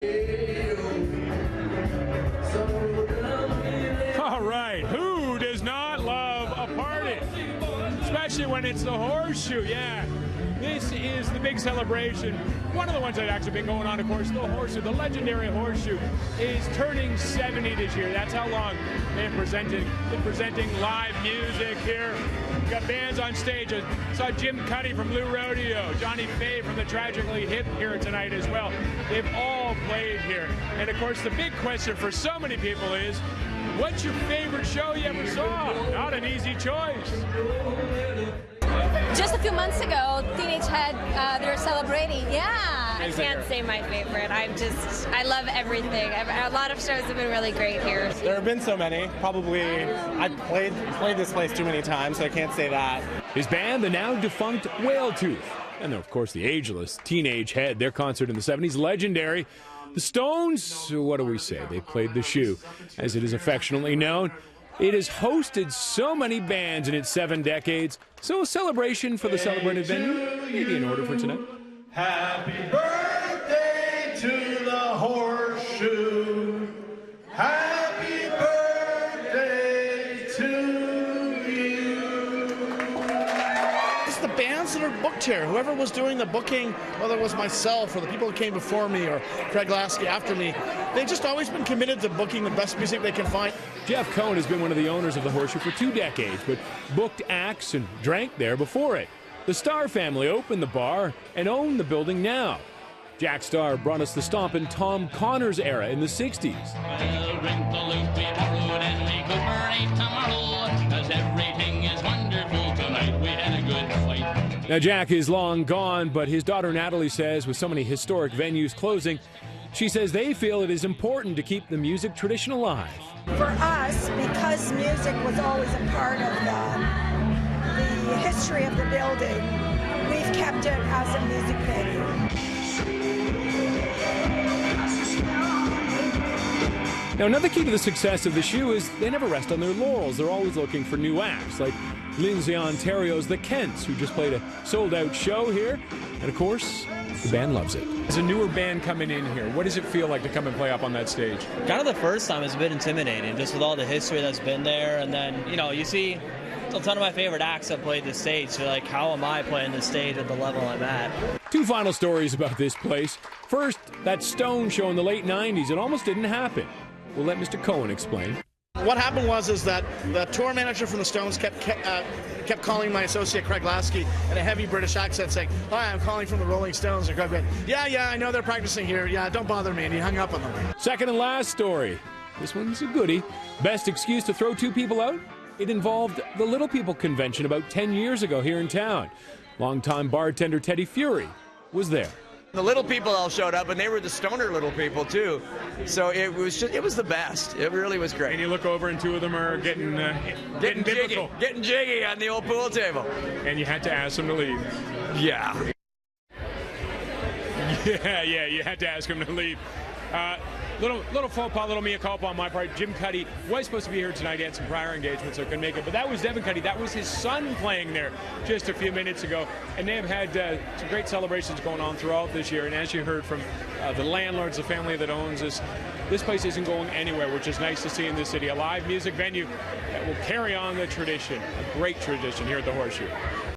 All right, who does not love a party? Especially when it's the Horseshoe, yeah. This is the big celebration. One of the ones that actually been going on, of course, the Horseshoe, the legendary Horseshoe, is turning 70 this year. That's how long they've been presenting live music here. We've got bands on stage. I saw Jim Cuddy from Blue Rodeo, Johnny Faye from the Tragically Hip here tonight as well. They've all played here. And of course, the big question for so many people is, what's your favorite show you ever saw? Not an easy choice. Just a few months ago, Teenage had they're celebrating. Yeah. I can't say my favorite. I love everything. A lot of shows have been really great here. There have been so many. Probably, I've played this place too many times, so I can't say that. His band, the now defunct Whale Tooth. And of course, the ageless Teenage Head. Their concert in the 70s, legendary. The Stones, what do we say? They played the shoe, as it is affectionately known. It has hosted so many bands in its 7 decades, so a celebration for the celebrated venue, maybe in order for tonight. Happy birthday to the Horseshoe. Happy birthday to you. It's the bands that are booked here. Whoever was doing the booking, whether it was myself or the people who came before me or Craig Lasky after me, they've just always been committed to booking the best music they can find. Jeff Cohen has been one of the owners of the Horseshoe for 2 decades, but booked acts and drank there before it. The Starr family opened the bar and own the building now. Jack Starr brought us the stompin' Tom Connors era in the 60s. Well, drink the loot we borrowed and recuperate tomorrow, 'cause everything is wonderful tonight. We had a good fight. Now, Jack is long gone, but his daughter Natalie says with so many historic venues closing, she says they feel it is important to keep the music tradition alive. For us, because music was always a part of the history of the building, we've kept it as a music venue. Now, another key to the success of the Shoe is they never rest on their laurels. They're always looking for new acts, like Lindsay, Ontario's The Kents, who just played a sold-out show here. And, of course, the band loves it. As a newer band coming in here, what does it feel like to come and play up on that stage? Kind of the first time it's a bit intimidating, just with all the history that's been there. And then, you see a ton of my favorite acts have played the stage. So, like, how am I playing the stage at the level I'm at? 2 final stories about this place. First, that Stone show in the late 90s. It almost didn't happen. We'll let Mr. Cohen explain. What happened was that the tour manager from the Stones kept calling my associate Craig Lasky in a heavy British accent saying, "Hi, I'm calling from the Rolling Stones." And Craig went, yeah, I know they're practicing here. Yeah, don't bother me." And he hung up on them. Second and last story. This one's a goodie. Best excuse to throw 2 people out? It involved the Little People convention about 10 years ago here in town. Longtime bartender Teddy Fury was there. The Little People all showed up, and they were the stoner Little People too. So it was the best. It really was great. And you look over, and 2 of them are getting jiggy on the old pool table. And you had to ask them to leave. Yeah. Yeah, you had to ask them to leave. Little faux pas, little mea culpa on my part. Jim Cuddy was supposed to be here tonight. He had some prior engagements, so couldn't make it. But that was Devin Cuddy. That was his son playing there just a few minutes ago. And they have had some great celebrations going on throughout this year. And as you heard from the landlords, the family that owns this place isn't going anywhere, which is nice to see in this city. A live music venue that will carry on the tradition, a great tradition here at the Horseshoe.